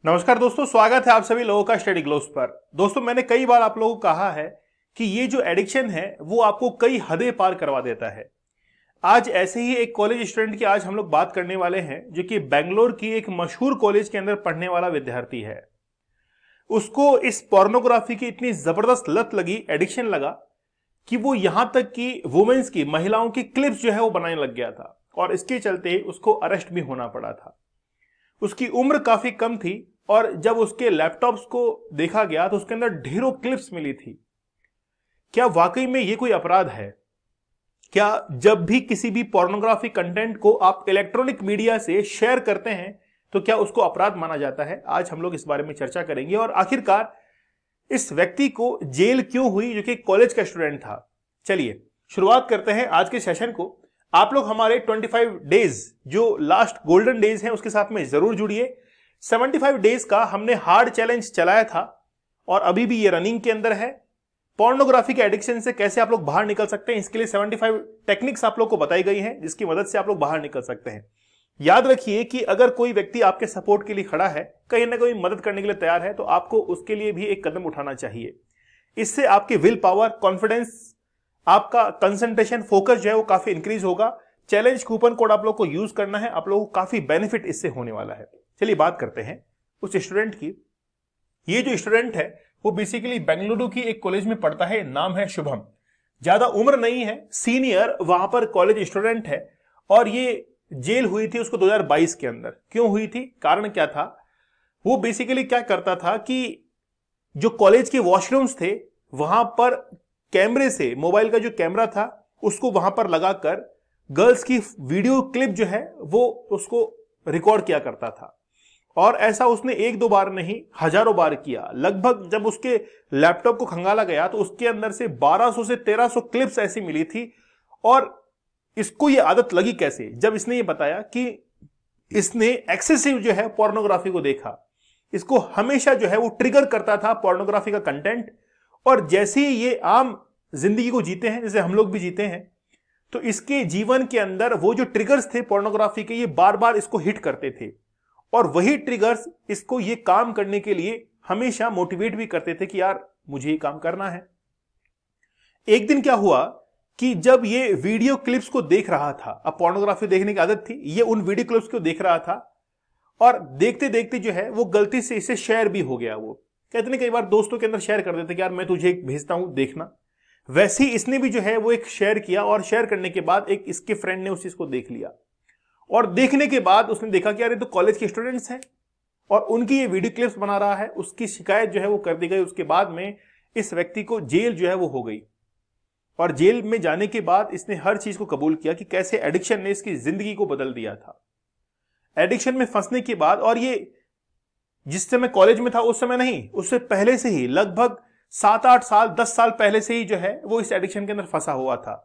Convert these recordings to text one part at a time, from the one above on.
नमस्कार दोस्तों, स्वागत है आप सभी लोगों का स्टडी ग्लोब्स पर। दोस्तों, मैंने कई बार आप लोगों को कहा है कि ये जो एडिक्शन है वो आपको कई हदें पार करवा देता है। आज ऐसे ही एक कॉलेज स्टूडेंट की आज हम लोग बात करने वाले हैं, जो कि बेंगलोर की एक मशहूर कॉलेज के अंदर पढ़ने वाला विद्यार्थी है। उसको इस पोर्नोग्राफी की इतनी जबरदस्त लत लगी, एडिक्शन लगा, कि वो यहां तक कि वुमेन्स की, महिलाओं की क्लिप्स जो है वो बनाने लग गया था और इसके चलते उसको अरेस्ट भी होना पड़ा था। उसकी उम्र काफी कम थी और जब उसके लैपटॉप्स को देखा गया तो उसके अंदर ढेरों क्लिप्स मिली थी। क्या वाकई में ये कोई अपराध है? क्या जब भी किसी भी पोर्नोग्राफी कंटेंट को आप इलेक्ट्रॉनिक मीडिया से शेयर करते हैं तो क्या उसको अपराध माना जाता है? आज हम लोग इस बारे में चर्चा करेंगे और आखिरकार इस व्यक्ति को जेल क्यों हुई, जो कि कॉलेज का स्टूडेंट था। चलिए शुरुआत करते हैं आज के सेशन को। आप लोग हमारे 25 डेज जो लास्ट गोल्डन डेज हैं उसके साथ में जरूर जुड़िए। 75 डेज का हमने हार्ड चैलेंज चलाया था और अभी भी ये रनिंग के अंदर है। पोर्नोग्राफी के एडिक्शन से कैसे आप लोग बाहर निकल सकते हैं, इसके लिए 75 टेक्निक्स आप लोग को बताई गई हैं, जिसकी मदद से आप लोग बाहर निकल सकते हैं। याद रखिए कि अगर कोई व्यक्ति आपके सपोर्ट के लिए खड़ा है, कहीं ना कहीं मदद करने के लिए तैयार है, तो आपको उसके लिए भी एक कदम उठाना चाहिए। इससे आपकी विल पावर, कॉन्फिडेंस, आपका कंसंट्रेशन, फोकस जो है वो काफी इंक्रीज होगा। चैलेंज कूपन कोड आप लोग को यूज करना है, आप लोगों को काफी बेनिफिट इससे होने वाला है। चलिए बात करते हैं उस स्टूडेंट की। ये जो स्टूडेंट है वो बेसिकली बेंगलुरु की एक कॉलेज में पढ़ता है, नाम है शुभम। ज्यादा उम्र नहीं है, सीनियर वहां पर कॉलेज स्टूडेंट है और ये जेल हुई थी उसको 2022 के अंदर। क्यों हुई थी, कारण क्या था? वो बेसिकली क्या करता था कि जो कॉलेज के वॉशरूम्स थे वहां पर कैमरे से, मोबाइल का जो कैमरा था उसको वहां पर लगाकर गर्ल्स की वीडियो क्लिप जो है वो उसको रिकॉर्ड किया करता था। और ऐसा उसने एक दो बार नहीं, हजारों बार किया। लगभग जब उसके लैपटॉप को खंगाला गया तो उसके अंदर से 1200 से 1300 क्लिप्स ऐसी मिली थी। और इसको ये आदत लगी कैसे? जब इसने ये बताया कि इसने एक्सेसिव जो है पोर्नोग्राफी को देखा। इसको हमेशा जो है वो ट्रिगर करता था पोर्नोग्राफी का कंटेंट। और जैसे ही ये आम जिंदगी को जीते हैं, जैसे हम लोग भी जीते हैं, तो इसके जीवन के अंदर वो जो ट्रिगर्स थे पोर्नोग्राफी के, ये बार बार इसको हिट करते थे और वही ट्रिगर्स इसको ये काम करने के लिए हमेशा मोटिवेट भी करते थे कि यार मुझे ये काम करना है। एक दिन क्या हुआ कि जब ये वीडियो क्लिप्स को देख रहा था, अब पोर्नोग्राफी देखने की आदत थी, ये उन वीडियो क्लिप्स को देख रहा था और देखते देखते जो है वो गलती से इसे शेयर भी हो गया। वो कहते हैं कई बार दोस्तों के अंदर शेयर कर देते कि यार मैं तुझे एक भेजता हूं, देखना। वैसे ही इसने भी जो है वो एक शेयर किया और शेयर करने के बाद एक इसके फ्रेंड ने उस चीज को देख लिया और देखने के बाद उसने देखा कि यार ये तो कॉलेज के स्टूडेंट्स हैं और उनकी ये वीडियो क्लिप्स बना रहा है। उसकी शिकायत जो है वो कर दी गई। उसके बाद में इस व्यक्ति को जेल जो है वो हो गई और जेल में जाने के बाद इसने हर चीज को कबूल किया कि कैसे एडिक्शन ने इसकी जिंदगी को बदल दिया था। एडिक्शन में फंसने के बाद, और ये जिस समय कॉलेज में था उस समय नहीं, उससे पहले से ही लगभग 7-8 साल, 10 साल पहले से ही जो है वो इस एडिक्शन के अंदर फंसा हुआ था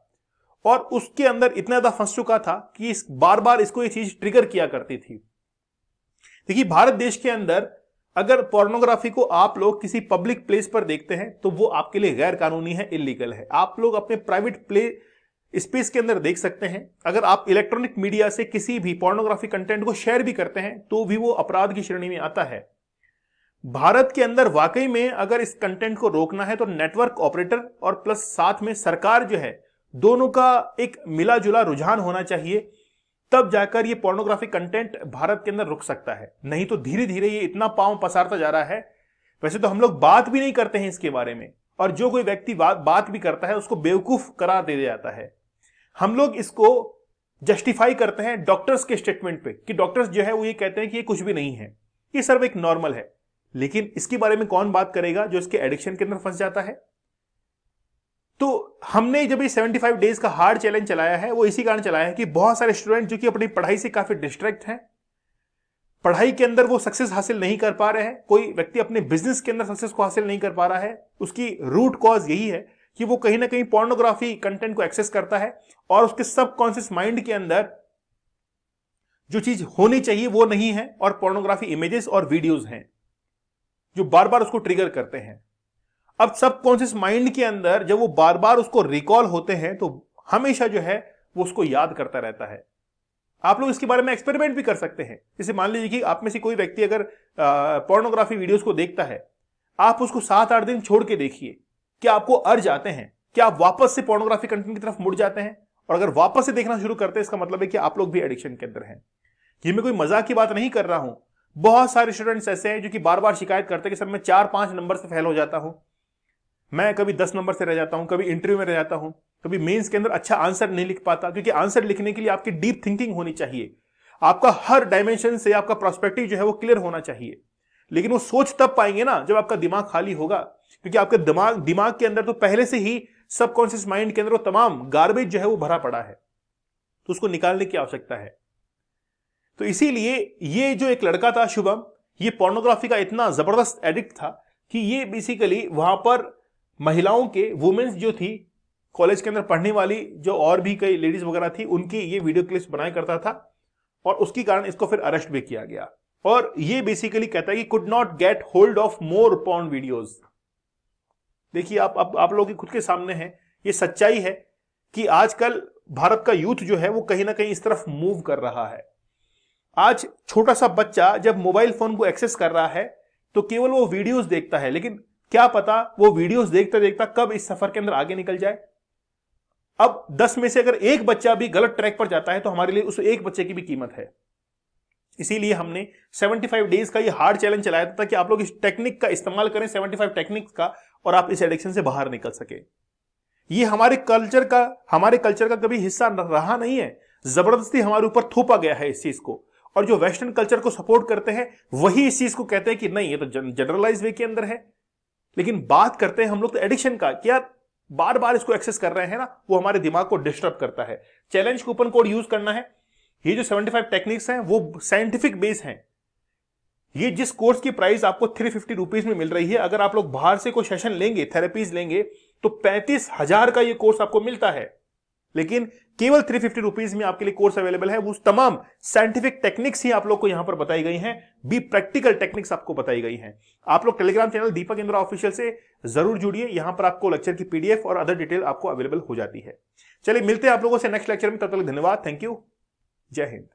और उसके अंदर इतना ज्यादा फंस चुका था कि बार बार इसको ये चीज ट्रिगर किया करती थी। देखिए, भारत देश के अंदर अगर पोर्नोग्राफी को आप लोग किसी पब्लिक प्लेस पर देखते हैं तो वो आपके लिए गैर कानूनी है, इलीगल है। आप लोग अपने प्राइवेट प्ले स्पेस के अंदर देख सकते हैं। अगर आप इलेक्ट्रॉनिक मीडिया से किसी भी पोर्नोग्राफी कंटेंट को शेयर भी करते हैं तो भी वो अपराध की श्रेणी में आता है। भारत के अंदर वाकई में अगर इस कंटेंट को रोकना है तो नेटवर्क ऑपरेटर और प्लस साथ में सरकार जो है, दोनों का एक मिला जुला रुझान होना चाहिए, तब जाकर ये पोर्नोग्राफी कंटेंट भारत के अंदर रुक सकता है। नहीं तो धीरे धीरे ये इतना पांव पसारता जा रहा है। वैसे तो हम लोग बात भी नहीं करते हैं इसके बारे में, और जो कोई व्यक्ति बात भी करता है उसको बेवकूफ करार दे जाता है। हम लोग इसको जस्टिफाई करते हैं डॉक्टर्स के स्टेटमेंट पे कि डॉक्टर्स जो है वो ये कहते हैं कि ये कुछ भी नहीं है, ये सिर्फ एक नॉर्मल है। लेकिन इसके बारे में कौन बात करेगा जो इसके एडिक्शन के अंदर फंस जाता है? तो हमने जब ये 75 डेज का हार्ड चैलेंज चलाया है वो इसी कारण चलाया है कि बहुत सारे स्टूडेंट जो कि अपनी पढ़ाई से काफी डिस्ट्रैक्ट हैं, पढ़ाई के अंदर वो सक्सेस हासिल नहीं कर पा रहे हैं, कोई व्यक्ति अपने बिजनेस के अंदर सक्सेस को हासिल नहीं कर पा रहा है। उसकी रूट कॉज यही है कि वो कहीं ना कहीं पोर्नोग्राफी कंटेंट को एक्सेस करता है और उसके सबकॉन्शियस माइंड के अंदर जो चीज होनी चाहिए वो नहीं है और पोर्नोग्राफी इमेजेस और वीडियोस हैं जो बार बार उसको ट्रिगर करते हैं। अब सबकॉन्शियस माइंड के अंदर जब वो बार बार उसको रिकॉल होते हैं तो हमेशा जो है वो उसको याद करता रहता है। आप लोग इसके बारे में एक्सपेरिमेंट भी कर सकते हैं। जैसे मान लीजिए कि आप में से कोई व्यक्ति अगर पोर्नोग्राफी वीडियोस को देखता है, आप उसको 7-8 दिन छोड़ के देखिए, क्या आपको अर्ज आते हैं, क्या आप वापस से पोर्नोग्राफी कंटेंट की तरफ मुड़ जाते हैं? और अगर वापस से देखना शुरू करते हैं, इसका मतलब है कि आप लोग भी एडिक्शन के अंदर हैं। ये मैं कोई मजाक की बात नहीं कर रहा हूं। बहुत सारे स्टूडेंट्स ऐसे हैं जो कि बार बार शिकायत करते हैं कि सर मैं 4-5 नंबर से फेल हो जाता हूं, मैं कभी 10 नंबर से रह जाता हूं, कभी इंटरव्यू में रह जाता हूं, कभी मेंस के अंदर अच्छा आंसर नहीं लिख पाता। क्योंकि आंसर लिखने के लिए आपकी डीप थिंकिंग होनी चाहिए, आपका हर डायमेंशन से आपका पर्सपेक्टिव जो है वो क्लियर होना चाहिए। लेकिन वो सोच तब पाएंगे ना जब आपका दिमाग खाली होगा, क्योंकि आपके दिमाग के अंदर तो पहले से ही सबकॉन्शियस माइंड के अंदर वो तमाम गार्बेज जो है वो भरा पड़ा है, तो उसको निकालने की आवश्यकता है। तो इसीलिए ये जो एक लड़का था शुभम, ये पोर्नोग्राफी का इतना जबरदस्त एडिक्ट था कि ये बेसिकली वहां पर महिलाओं के, वुमेन्स जो थी कॉलेज के अंदर पढ़ने वाली, जो और भी कई लेडीज वगैरह थी, उनकी ये वीडियो क्लिप्स बनाया करता था और उसके कारण इसको फिर अरेस्ट भी किया गया। और ये बेसिकली कहता है कि could not get hold of more porn videos. देखिए आप लोगों के खुद के सामने है, ये सच्चाई है कि आजकल भारत का यूथ जो है वो कहीं ना कहीं इस तरफ मूव कर रहा है। आज छोटा सा बच्चा जब मोबाइल फोन को एक्सेस कर रहा है तो केवल वो वीडियोस देखता है, लेकिन क्या पता वो वीडियोस देखता देखता कब इस सफर के अंदर आगे निकल जाए। अब 10 में से अगर एक बच्चा भी गलत ट्रैक पर जाता है तो हमारे लिए उस एक बच्चे की भी कीमत है। इसीलिए हमने 75 डेज का ये हार्ड चैलेंज चलाया था ताकि आप लोग इस टेक्निक का इस्तेमाल करें, 75 टेक्निक्स का, और आप इस एडिक्शन से बाहर निकल सके। ये हमारे कल्चर का कभी हिस्सा रहा नहीं है, जबरदस्ती हमारे ऊपर थोपा गया है इस चीज को। और जो वेस्टर्न कल्चर को सपोर्ट करते हैं वही इस चीज को कहते हैं कि नहीं, ये तो जनरलाइज वे के अंदर है। लेकिन बात करते हैं हम लोग तो एडिक्शन का, क्या बार बार इसको एक्सेस कर रहे हैं ना, वो हमारे दिमाग को डिस्टर्ब करता है। चैलेंज कूपन कोड यूज करना है। ये जो 75 टेक्निक्स हैं वो साइंटिफिक बेस हैं। ये जिस कोर्स की प्राइस आपको 350 रुपीज में मिल रही है, अगर आप लोग बाहर से कोई सेशन लेंगे, थेरेपीज लेंगे, तो 35,000 का ये कोर्स आपको मिलता है। लेकिन केवल 350 रुपीज में आपके लिए कोर्स अवेलेबल है। वो तमाम साइंटिफिक टेक्निक्स ही आप लोग को यहां पर बताई गई हैं, भी प्रैक्टिकल टेक्निक्स आपको बताई गई हैं। आप लोग टेलीग्राम चैनल दीपक इंद्रा ऑफिशियल से जरूर जुड़िए, यहां पर आपको लेक्चर की पीडीएफ और अदर डिटेल आपको अवेलेबल हो जाती है। चलिए मिलते हैं आप लोगों से नेक्स्ट लेक्चर में, तब तक धन्यवाद, थैंक यू, जय हिंद।